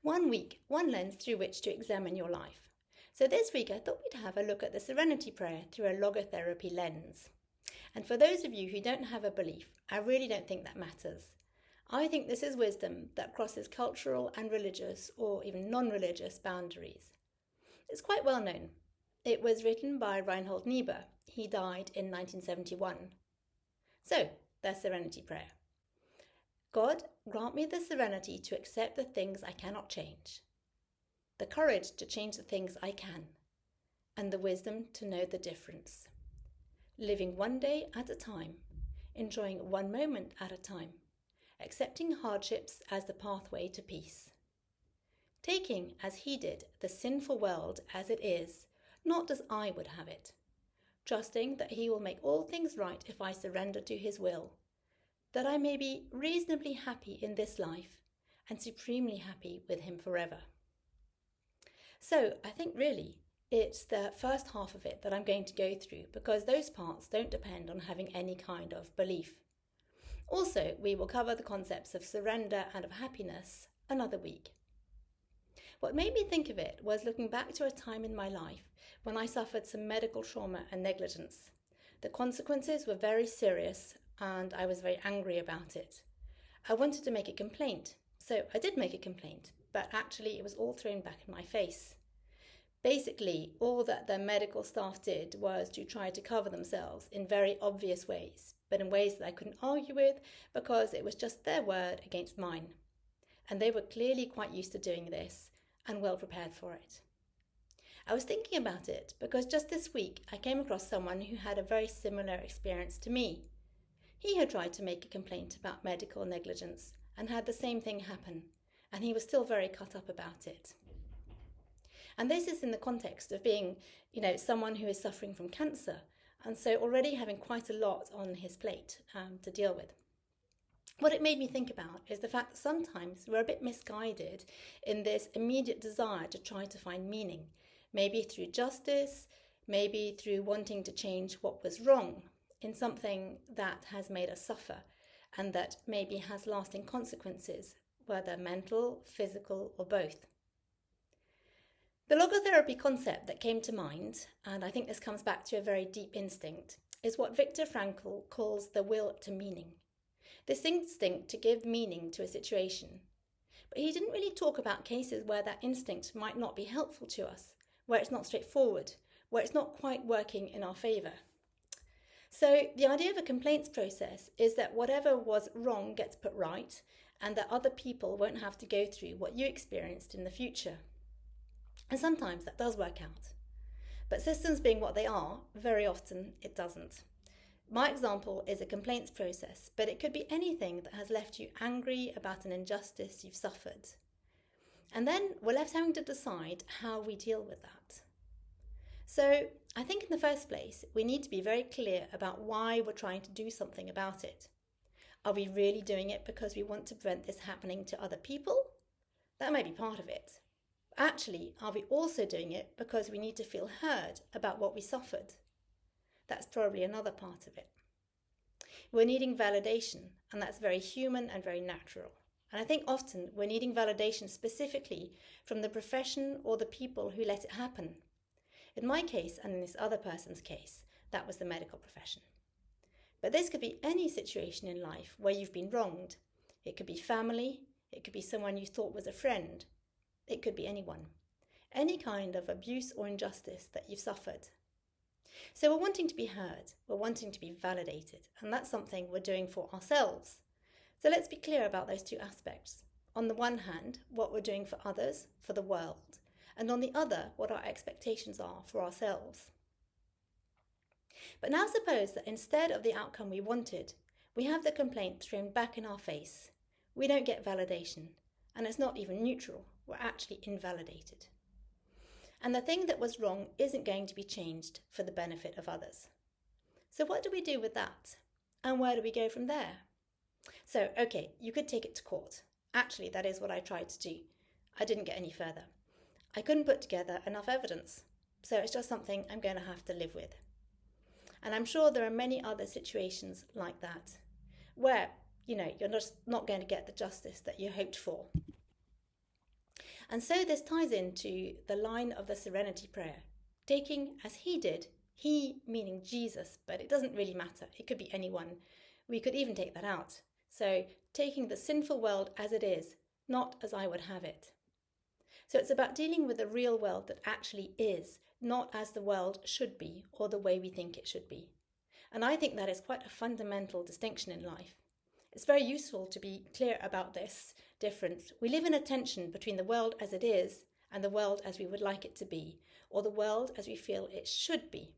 1 week, one lens through which to examine your life. So this week I thought we'd have a look at the Serenity Prayer through a Logotherapy lens. And for those of you who don't have a belief, I really don't think that matters. I think this is wisdom that crosses cultural and religious or even non-religious boundaries. It's quite well known. It was written by Reinhold Niebuhr. He died in 1971. So, the Serenity Prayer. God, grant me the serenity to accept the things I cannot change, the courage to change the things I can, and the wisdom to know the difference. Living one day at a time, enjoying one moment at a time, accepting hardships as the pathway to peace. Taking, as he did, the sinful world as it is, not as I would have it. Trusting that he will make all things right if I surrender to his will, that I may be reasonably happy in this life and supremely happy with him forever. So I think really it's the first half of it that I'm going to go through, because those parts don't depend on having any kind of belief. Also, we will cover the concepts of surrender and of happiness another week. What made me think of it was looking back to a time in my life when I suffered some medical trauma and negligence. The consequences were very serious and I was very angry about it. I wanted to make a complaint, so I did make a complaint, but actually it was all thrown back in my face. Basically, all that the medical staff did was to try to cover themselves in very obvious ways, but in ways that I couldn't argue with because it was just their word against mine. And they were clearly quite used to doing this and well prepared for it. I was thinking about it because just this week I came across someone who had a very similar experience to me. He had tried to make a complaint about medical negligence and had the same thing happen, and he was still very cut up about it. And this is in the context of being, someone who is suffering from cancer, and so already having quite a lot on his plate to deal with. What it made me think about is the fact that sometimes we're a bit misguided in this immediate desire to try to find meaning, maybe through justice, maybe through wanting to change what was wrong in something that has made us suffer and that maybe has lasting consequences, whether mental, physical, or both. The logotherapy concept that came to mind, and I think this comes back to a very deep instinct, is what Viktor Frankl calls the will to meaning. This instinct to give meaning to a situation. But he didn't really talk about cases where that instinct might not be helpful to us, where it's not straightforward, where it's not quite working in our favour. So the idea of a complaints process is that whatever was wrong gets put right, and that other people won't have to go through what you experienced in the future. And sometimes that does work out. But systems being what they are, very often it doesn't. My example is a complaints process, but it could be anything that has left you angry about an injustice you've suffered. And then we're left having to decide how we deal with that. So I think in the first place, we need to be very clear about why we're trying to do something about it. Are we really doing it because we want to prevent this happening to other people? That may be part of it. Actually, are we also doing it because we need to feel heard about what we suffered? That's probably another part of it. We're needing validation, and that's very human and very natural. And I think often we're needing validation specifically from the profession or the people who let it happen. In my case, and in this other person's case, that was the medical profession. But this could be any situation in life where you've been wronged. It could be family, it could be someone you thought was a friend, it could be anyone. Any kind of abuse or injustice that you've suffered. So we're wanting to be heard, we're wanting to be validated, and that's something we're doing for ourselves. So let's be clear about those two aspects. On the one hand, what we're doing for others, for the world, and on the other, what our expectations are for ourselves. But now suppose that instead of the outcome we wanted, we have the complaint thrown back in our face. We don't get validation, and it's not even neutral, we're actually invalidated. And the thing that was wrong isn't going to be changed for the benefit of others. So what do we do with that? And where do we go from there? So, okay, you could take it to court. Actually, that is what I tried to do. I didn't get any further. I couldn't put together enough evidence. So it's just something I'm going to have to live with. And I'm sure there are many other situations like that, where, you're just not going to get the justice that you hoped for. And so this ties into the line of the Serenity Prayer, taking as he did, he meaning Jesus, but it doesn't really matter. It could be anyone. We could even take that out. So taking the sinful world as it is, not as I would have it. So it's about dealing with the real world that actually is, not as the world should be or the way we think it should be. And I think that is quite a fundamental distinction in life. It's very useful to be clear about this difference. We live in a tension between the world as it is and the world as we would like it to be, or the world as we feel it should be.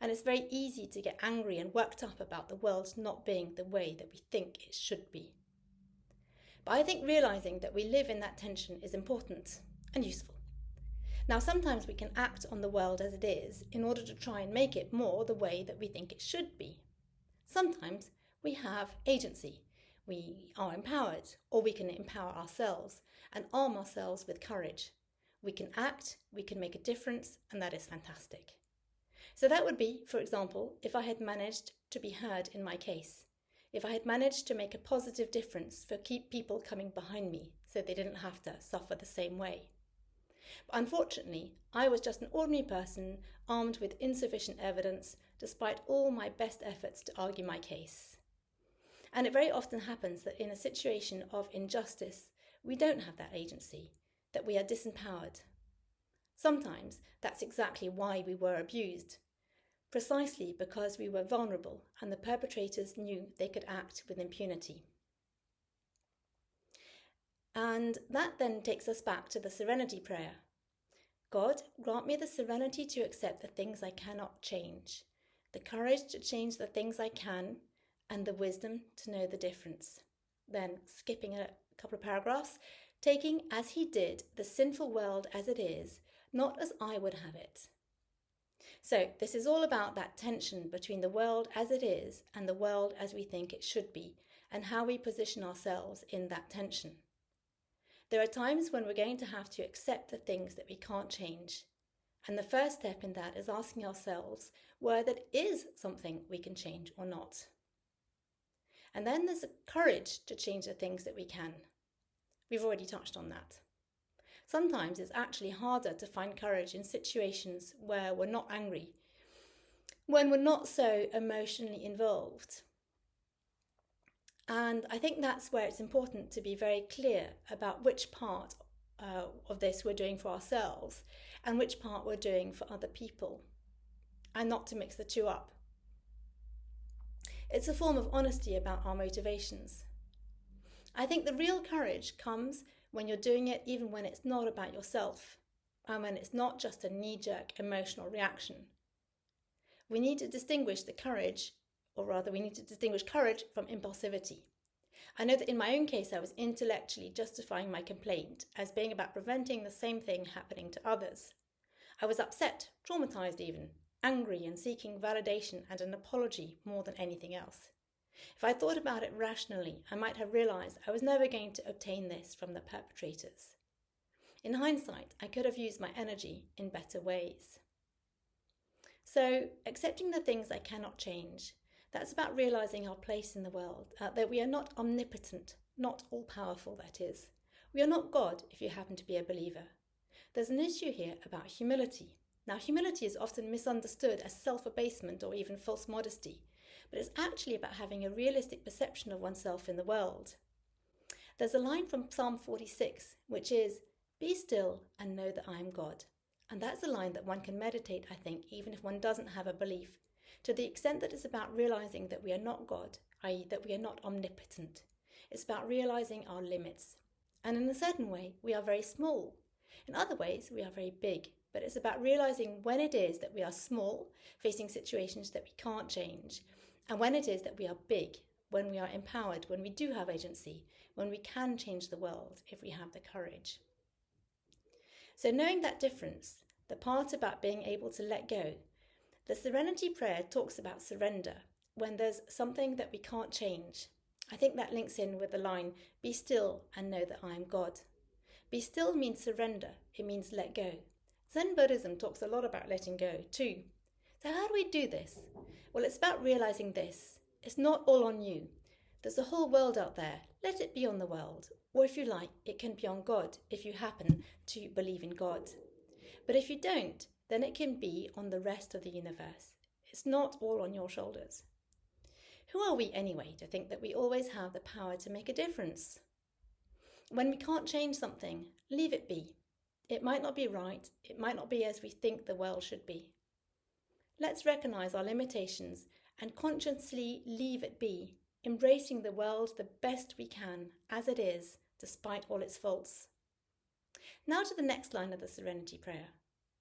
And it's very easy to get angry and worked up about the world not being the way that we think it should be. But I think realizing that we live in that tension is important and useful. Now, sometimes we can act on the world as it is in order to try and make it more the way that we think it should be. Sometimes we have agency. We are empowered, or we can empower ourselves and arm ourselves with courage. We can act, we can make a difference, and that is fantastic. So that would be, for example, if I had managed to be heard in my case, if I had managed to make a positive difference for people coming behind me so they didn't have to suffer the same way. But unfortunately, I was just an ordinary person armed with insufficient evidence despite all my best efforts to argue my case. And it very often happens that in a situation of injustice, we don't have that agency, that we are disempowered. Sometimes that's exactly why we were abused, precisely because we were vulnerable and the perpetrators knew they could act with impunity. And that then takes us back to the Serenity Prayer. God, grant me the serenity to accept the things I cannot change, the courage to change the things I can, and the wisdom to know the difference. Then, skipping a couple of paragraphs, taking as he did the sinful world as it is, not as I would have it. So this is all about that tension between the world as it is and the world as we think it should be, and how we position ourselves in that tension. There are times when we're going to have to accept the things that we can't change. And the first step in that is asking ourselves whether that is something we can change or not. And then there's the courage to change the things that we can. We've already touched on that. Sometimes it's actually harder to find courage in situations where we're not angry, when we're not so emotionally involved. And I think that's where it's important to be very clear about which part of this we're doing for ourselves and which part we're doing for other people, and not to mix the two up. It's a form of honesty about our motivations. I think the real courage comes when you're doing it even when it's not about yourself, and when it's not just a knee-jerk emotional reaction. We need to distinguish courage from impulsivity. I know that in my own case I was intellectually justifying my complaint as being about preventing the same thing happening to others. I was upset, traumatized even, angry and seeking validation and an apology more than anything else. If I thought about it rationally, I might have realized I was never going to obtain this from the perpetrators. In hindsight, I could have used my energy in better ways. So, accepting the things I cannot change, that's about realizing our place in the world, that we are not omnipotent, not all-powerful, that is. We are not God if you happen to be a believer. There's an issue here about humility. Now, humility is often misunderstood as self-abasement or even false modesty, but it's actually about having a realistic perception of oneself in the world. There's a line from Psalm 46, which is, "Be still and know that I am God." And that's a line that one can meditate, I think, even if one doesn't have a belief, to the extent that it's about realizing that we are not God, i.e. that we are not omnipotent. It's about realizing our limits. And in a certain way, we are very small. In other ways, we are very big. But it's about realizing when it is that we are small, facing situations that we can't change, and when it is that we are big, when we are empowered, when we do have agency, when we can change the world if we have the courage. So knowing that difference, the part about being able to let go, the Serenity Prayer talks about surrender, when there's something that we can't change. I think that links in with the line, "Be still and know that I am God." Be still means surrender, it means let go. Zen Buddhism talks a lot about letting go too. So how do we do this? Well, it's about realizing this. It's not all on you. There's a whole world out there. Let it be on the world. Or if you like, it can be on God if you happen to believe in God. But if you don't, then it can be on the rest of the universe. It's not all on your shoulders. Who are we anyway to think that we always have the power to make a difference? When we can't change something, leave it be. It might not be right. It might not be as we think the world should be. Let's recognise our limitations and consciously leave it be, embracing the world the best we can as it is, despite all its faults. Now to the next line of the Serenity Prayer,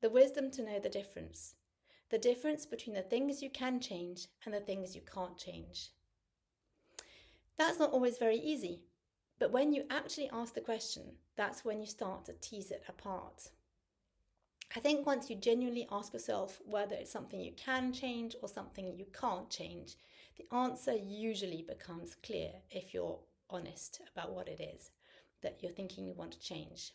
the wisdom to know the difference between the things you can change and the things you can't change. That's not always very easy, but when you actually ask the question, that's when you start to tease it apart. I think once you genuinely ask yourself whether it's something you can change or something you can't change, the answer usually becomes clear if you're honest about what it is that you're thinking you want to change.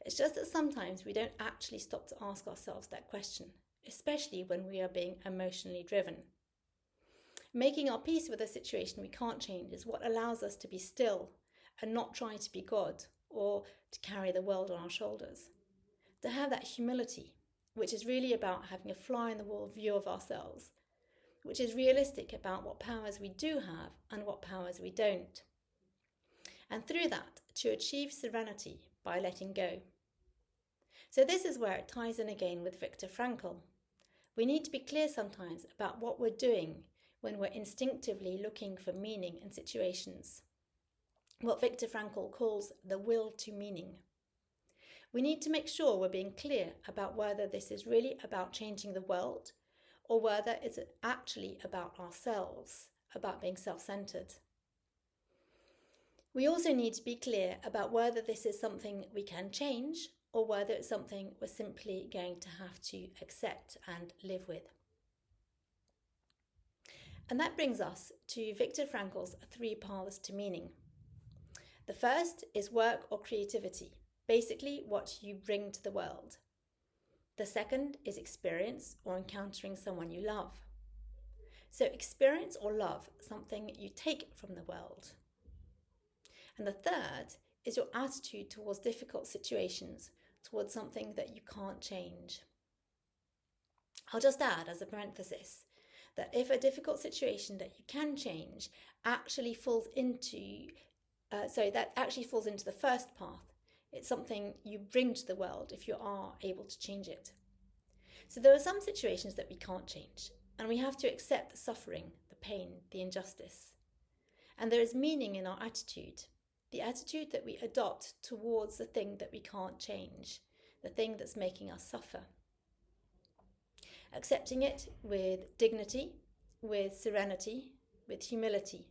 It's just that sometimes we don't actually stop to ask ourselves that question, especially when we are being emotionally driven. Making our peace with a situation we can't change is what allows us to be still and not try to be God or to carry the world on our shoulders. To have that humility, which is really about having a fly-in-the-wall view of ourselves, which is realistic about what powers we do have and what powers we don't. And through that, to achieve serenity by letting go. So this is where it ties in again with Viktor Frankl. We need to be clear sometimes about what we're doing when we're instinctively looking for meaning in situations. What Viktor Frankl calls the will to meaning. We need to make sure we're being clear about whether this is really about changing the world or whether it's actually about ourselves, about being self-centered. We also need to be clear about whether this is something we can change or whether it's something we're simply going to have to accept and live with. And that brings us to Viktor Frankl's 3 paths to meaning. The first is work or creativity, basically what you bring to the world. The second is experience or encountering someone you love. So experience or love something you take from the world. And the third is your attitude towards difficult situations, towards something that you can't change. I'll just add as a parenthesis that if a difficult situation that you can change actually falls into the first path, it's something you bring to the world if you are able to change it. So there are some situations that we can't change, and we have to accept the suffering, the pain, the injustice. And there is meaning in our attitude, the attitude that we adopt towards the thing that we can't change, the thing that's making us suffer. Accepting it with dignity, with serenity, with humility.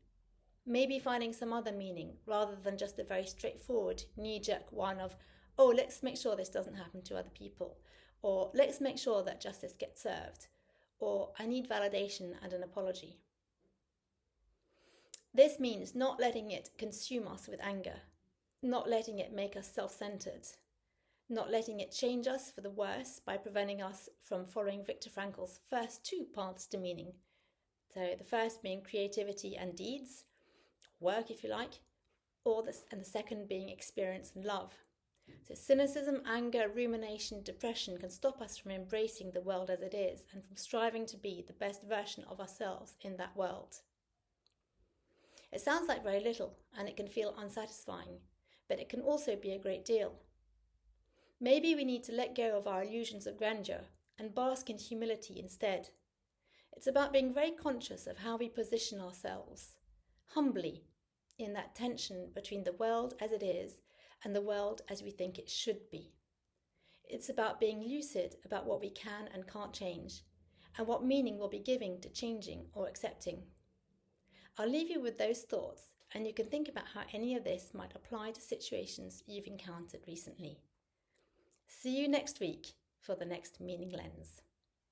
Maybe finding some other meaning rather than just a very straightforward, knee-jerk one of, oh, let's make sure this doesn't happen to other people, or let's make sure that justice gets served, or I need validation and an apology. This means not letting it consume us with anger, not letting it make us self-centered, not letting it change us for the worse by preventing us from following Viktor Frankl's first 2 paths to meaning. So the first being creativity and deeds, work if you like, and the second being experience and love. So cynicism, anger, rumination, depression can stop us from embracing the world as it is and from striving to be the best version of ourselves in that world. It sounds like very little and it can feel unsatisfying, but it can also be a great deal. Maybe we need to let go of our illusions of grandeur and bask in humility instead. It's about being very conscious of how we position ourselves, humbly, in that tension between the world as it is and the world as we think it should be. It's about being lucid about what we can and can't change, and what meaning we'll be giving to changing or accepting. I'll leave you with those thoughts, and you can think about how any of this might apply to situations you've encountered recently. See you next week for the next Meaning Lens.